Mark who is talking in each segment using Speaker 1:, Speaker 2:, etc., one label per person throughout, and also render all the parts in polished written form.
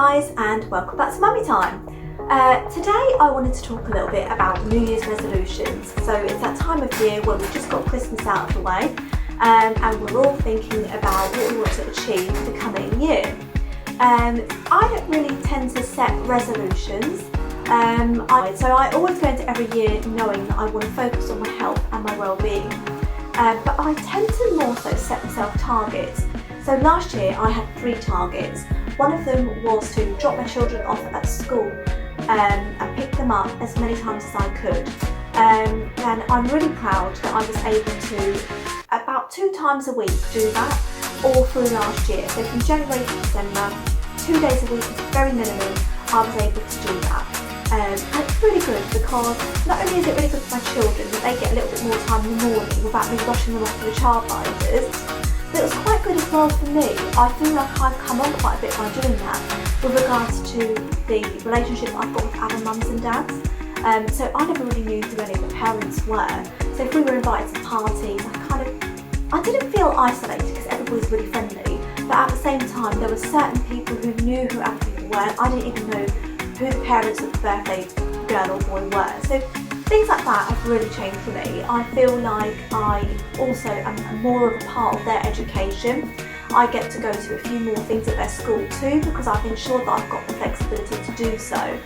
Speaker 1: guys, and welcome back to Mummy Time. Today I wanted to talk a little bit about New Year's resolutions. So it's that time of year where we've just got Christmas out of the way and we're all thinking about what we want to achieve for the coming year. I don't really tend to set resolutions, so I always go into every year knowing that I want to focus on my health and my well-being. But I tend to more so set myself targets. So last year I had 3 targets. One of them was to drop my children off at school and pick them up as many times as I could. And I'm really proud that I was able to, about 2 times a week, do that all through last year. So from January to December, 2 days a week is very minimum, I was able to do that. And it's really good because not only is it really good for my children that they get a little bit more time in the morning without me rushing them off to the childminders, but it was quite good as well for me. I feel like I've come on quite a bit by doing that with regards to the relationship I've got with other mums and dads. So I never really knew who any of the parents were. So if we were invited to parties, I didn't feel isolated because everybody's really friendly, but at the same time there were certain people who knew who other people were. I didn't even know who the parents of the birthday girl or boy were. So things like that have really changed for me. I feel like I also am more of a part of their education. I get to go to a few more things at their school too because I've ensured that I've got the flexibility to do so.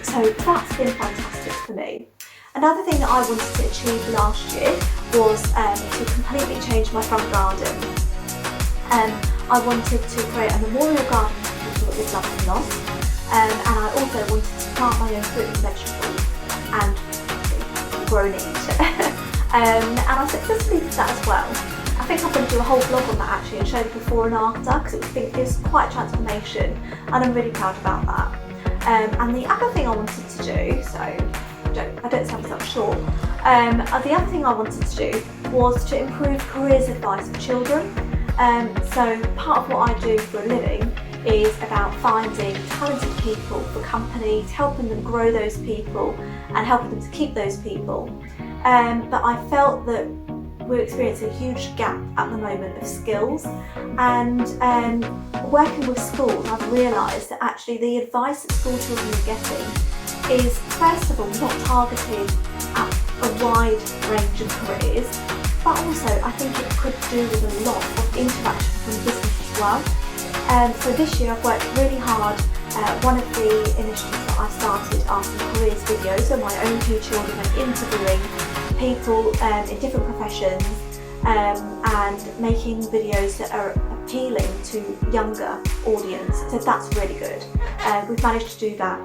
Speaker 1: So that's been fantastic for me. Another thing that I wanted to achieve last year was to completely change my front garden. I wanted to create a memorial garden for people that we've loved and lost. And I also wanted to plant my own fruit and vegetables and grow and eat. And I successfully did that as well. I think I'm going to do a whole vlog on that actually and show the before and after because it was quite a transformation and I'm really proud about that. And the other thing I wanted to do, so I don't sound myself short, the other thing I wanted to do was to improve careers advice for children. So part of what I do for a living is about finding talented people for companies, helping them grow those people and helping them to keep those people. But I felt that we're experiencing a huge gap at the moment of skills, and working with schools I've realised that actually the advice that school children are getting is first of all not targeted at a wide range of careers, but also I think it could do with a lot of interaction from business as well. So this year I've worked really hard. One of the initiatives that I've started are some careers videos, so my own 2 children and interviewing people in different professions and making videos that are appealing to younger audience. So that's really good. We've managed to do that.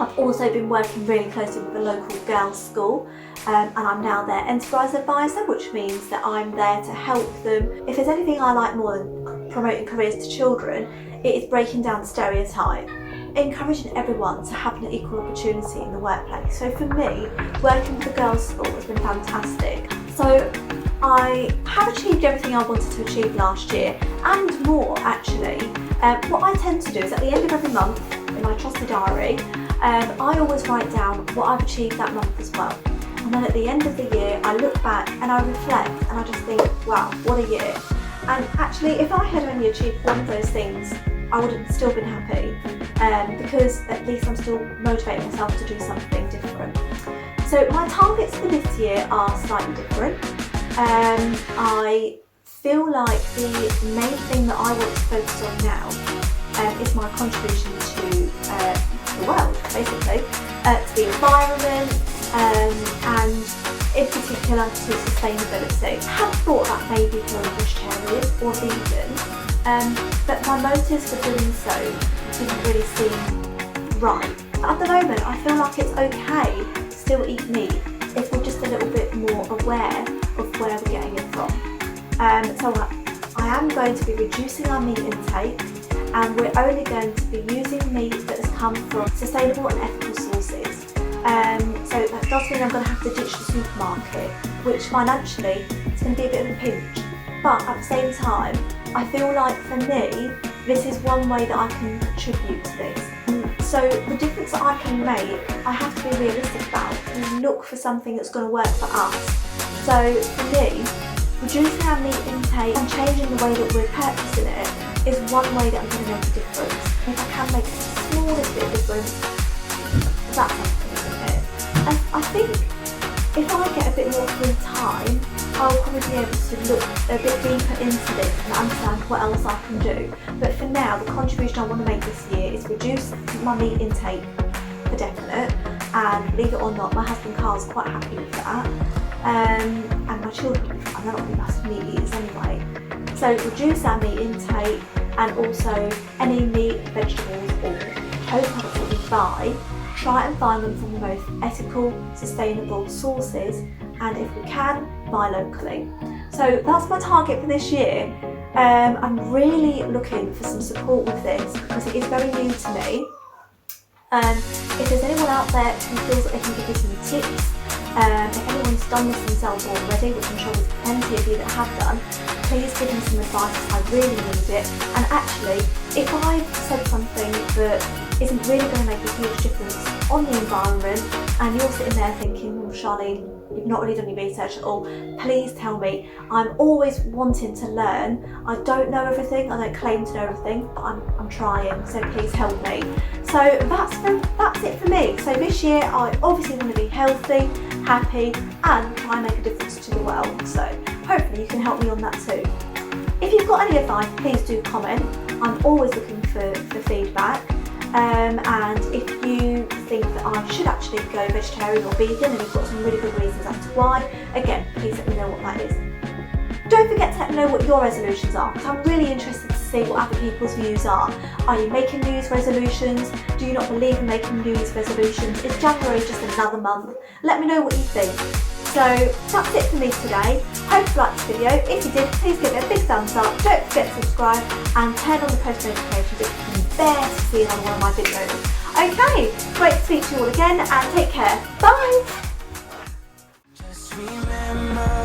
Speaker 1: I've also been working really closely with a local girls' school and I'm now their enterprise advisor, which means that I'm there to help them. If there's anything I like more than promoting careers to children, it is breaking down the stereotype, encouraging everyone to have an equal opportunity in the workplace. So for me, working with the girls' school has been fantastic. So I have achieved everything I wanted to achieve last year and more actually. What I tend to do is at the end of every month in my trusty diary, I always write down what I've achieved that month as well. And then at the end of the year, I look back and I reflect and I just think, wow, what a year. And actually, if I had only achieved one of those things, I would have still been happy because at least I'm still motivating myself to do something different. So my targets for this year are slightly different. I feel like the main thing that I want to focus on now is my contribution to the world, basically, to the environment and in particular to sustainability. I had thought that maybe going vegetarian or vegan, but my motives for doing so didn't really seem right. At the moment I feel like it's okay to still eat meat if we're just a little bit more aware of where we're getting it from. So I am going to be reducing our meat intake and we're only going to be using meat that has come from sustainable and ethical sources. So that does mean I'm going to have to ditch the supermarket, which financially is going to be a bit of a pinch. But at the same time, I feel like for me, this is one way that I can contribute to this. So the difference that I can make, I have to be realistic about and look for something that's going to work for us. So for me, reducing our meat intake and changing the way that we're purchasing it is one way that I'm going to make a difference. if I can make the smallest bit of difference, that's something, isn't it? And I think if I get a bit more free time, I'll probably be able to look a bit deeper into this and understand what else I can do. But for now, the contribution I want to make this year is reduce my meat intake for definite, and believe it or not, my husband Carl's quite happy with that, and my children will be fine, they're not really massive meat eaters anyway. So reduce our meat intake, and also any meat, vegetables or total products that we buy, try and find them from the most ethical, sustainable sources, and if we can, buy locally. So that's my target for this year. I'm really looking for some support with this because it is very new to me. If there's anyone out there who feels that they can give me some tips, if anyone's done this themselves already, which I'm sure there's plenty of you that have done, please give me some advice, I really need it. And actually, if I've said something that isn't really going to make a huge difference on the environment, and you're sitting there thinking, well, Charlene, you've not really done any research at all, please tell me. I'm always wanting to learn. I don't know everything, I don't claim to know everything, but I'm trying, so please help me. So that's it for me. So this year I obviously want to be healthy, happy, and try and make a difference to the world. So hopefully you can help me on that too. If you've got any advice, please do comment. I'm always looking for feedback. And if you think that I should actually go vegetarian or vegan and you've got some really good reasons as to why, again, please let me know what that is. Don't forget to let me know what your resolutions are, because I'm really interested to see what other people's views are. Are you making New Year's resolutions? Do you not believe in making New Year's resolutions? Is January just another month? Let me know what you think. So that's it for me today. Hope you liked this video. If you did, please give it a big thumbs up. Don't forget to subscribe and turn on the post notifications if you can bear to see another one of my videos. Okay, great to speak to you all again, and take care. Bye!
Speaker 2: Just remember